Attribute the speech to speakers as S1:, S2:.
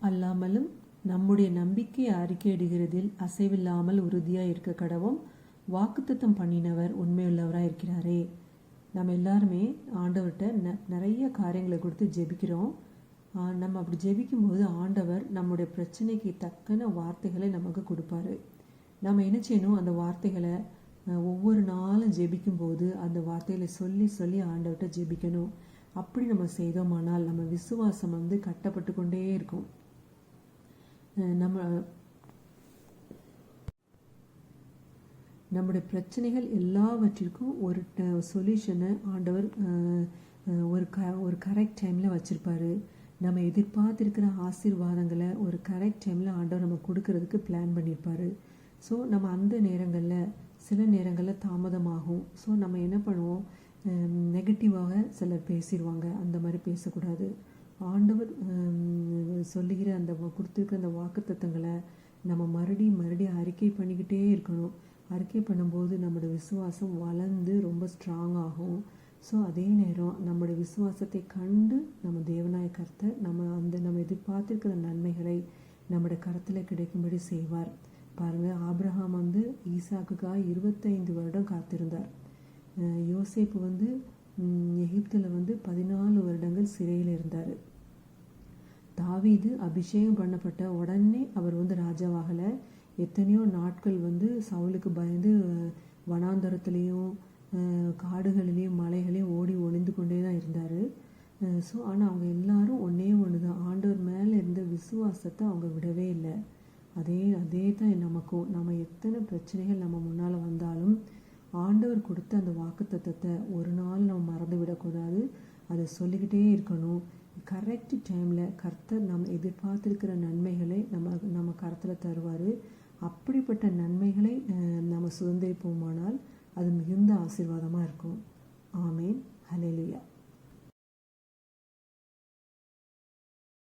S1: அல்லாமலும் நம்முடைய நம்பிக்கையை அறிக்கையிடுகிறதில் அசைவில்லாமல் உறுதியாக இருக்க கடவும் வாக்குத்தத்தம் பண்ணினவர் உண்மையுள்ளவராக இருக்கிறாரே. நம்ம எல்லாருமே ஆண்டவர்கிட்ட நிறைய காரியங்களை கொடுத்து ஜெபிக்கிறோம். நம்ம அப்படி ஜெபிக்கும்போது ஆண்டவர் நம்முடைய பிரச்சனைக்கு தக்கன வார்த்தைகளை நமக்கு கொடுப்பாரு. நம்ம என்ன செய்யணும், அந்த வார்த்தைகளை ஒவ்வொரு நாளும் ஜெபிக்கும்போது அந்த வார்த்தைகளை சொல்லி சொல்லி ஆண்டவர்கிட்ட ஜெபிக்கணும். அப்படி நம்ம செய்தோமானால் நம்ம விசுவாசம் கட்டப்பட்டு கொண்டே இருக்கும். நம்முடைய பிரச்சனைகள் எல்லாவற்றிற்கும் ஒரு சொல்யூஷனை ஆண்டவர் ஒரு கரெக்ட் டைமில் வச்சுருப்பாரு. நம்ம எதிர்பார்த்துருக்கிற ஆசீர்வாதங்களை ஒரு கரெக்ட் டைமில் ஆண்டவர் நம்ம கொடுக்கறதுக்கு பிளான் பண்ணியிருப்பாரு. ஸோ நம்ம அந்த நேரங்களில் சில நேரங்களில் தாமதமாகும். ஸோ நம்ம என்ன பண்ணுவோம், நெகட்டிவாக சிலர் பேசிடுவாங்க. அந்த மாதிரி பேசக்கூடாது. ஆண்டவர் சொல்லுகிற அந்த கொடுத்துருக்கிற அந்த வாக்குத்தத்தங்களை நம்ம மறுபடியும் அறிக்கை பண்ணிக்கிட்டே இருக்கணும். அறிக்கை பண்ணும்போது நம்மளோட விசுவாசம் வளர்ந்து ரொம்ப ஸ்ட்ராங் ஆகும். ஸோ அதே நேரம் நம்முடைய விசுவாசத்தை கண்டு நம்ம தேவனாய கர்த்தர் நம்ம எதிர்பார்த்திருக்கிற நன்மைகளை நம்முடைய கரத்தில் கிடைக்கும்படி செய்வார். பாருங்கள், ஆபிரகாம் ஈசாக்குக்காக 25 வருடம் காத்திருந்தார். யோசேப்பு எகிப்தில் 14 வருடங்கள் சிறையில் இருந்தார். தாவீது அபிஷேகம் பண்ணப்பட்ட உடனே அவர் ராஜாவாகலை. எத்தனையோ நாட்கள் சவுலுக்கு பயந்து வனாந்தரத்துலேயும் காடுகளிலையும் மலைகளையும் ஓடி ஒளிந்து கொண்டே தான் இருந்தார். ஸோ ஆனால் அவங்க எல்லாரும் ஒன்று தான், ஆண்டவர் மேலே இருந்த விசுவாசத்தை அவங்க விடவே இல்லை. அதே தான் நமக்கும். நம்ம எத்தனை பிரச்சனைகள் நம்ம முன்னால் வந்தாலும் ஆண்டவர் கொடுத்த அந்த வாக்குத்தத்தத்தை ஒரு நாள் நம்ம மறந்து விடக்கூடாது. அதை சொல்லிக்கிட்டே இருக்கணும். கரெக்ட் டைமில் கர்த்தர் நம்ம எதிர்பார்த்துருக்கிற நன்மைகளை நம்ம கரத்தில் தருவார். அப்படிப்பட்ட நன்மைகளை நம்ம சுதந்திரிப்போமானால் அது மிகுந்த ஆசீர்வாதமாக இருக்கும். ஆமேன்.